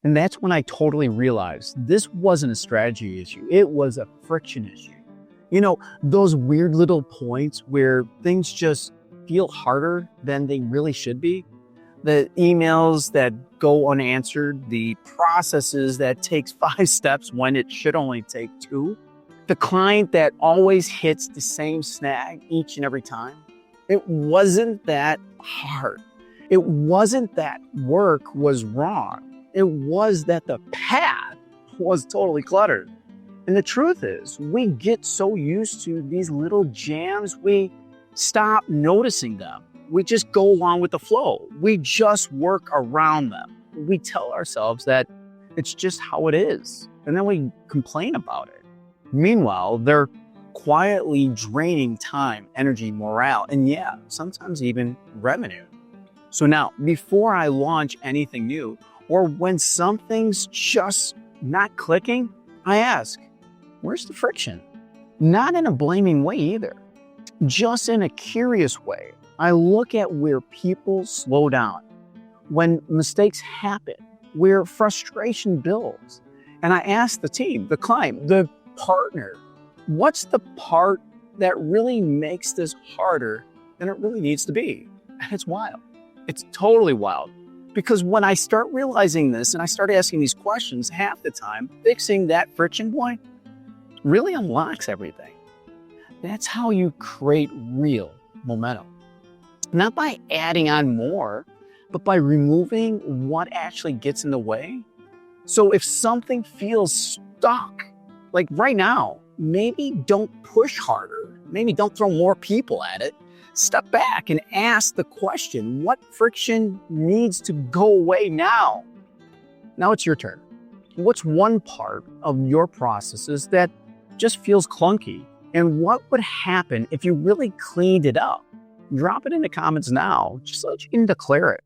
And that's when I totally realized this wasn't a strategy issue. It was a friction issue. Those weird little points where things just feel harder than they really should be. The emails that go unanswered, the processes that takes 5 steps when it should only take 2. The client that always hits the same snag each and every time. It wasn't that hard. It wasn't that work was wrong. It was that the path was totally cluttered. And the truth is, we get so used to these little jams, we stop noticing them. We just go along with the flow. We just work around them. We tell ourselves that it's just how it is. And then we complain about it. Meanwhile, they're quietly draining time, energy, morale, and sometimes even revenue. So now, before I launch anything new, or when something's just not clicking, I ask, where's the friction? Not in a blaming way either, just in a curious way. I look at where people slow down, when mistakes happen, where frustration builds. And I ask the team, the client, the partner, what's the part that really makes this harder than it really needs to be? And it's wild. It's totally wild. Because when I start realizing this and I start asking these questions, half the time, fixing that friction point really unlocks everything. That's how you create real momentum. Not by adding on more, but by removing what actually gets in the way. So if something feels stuck, like right now, maybe don't push harder. Maybe don't throw more people at it. Step back and ask the question, what friction needs to go away now? Now it's your turn. What's one part of your processes that just feels clunky? And what would happen if you really cleaned it up? Drop it in the comments now, just so that you can declare it.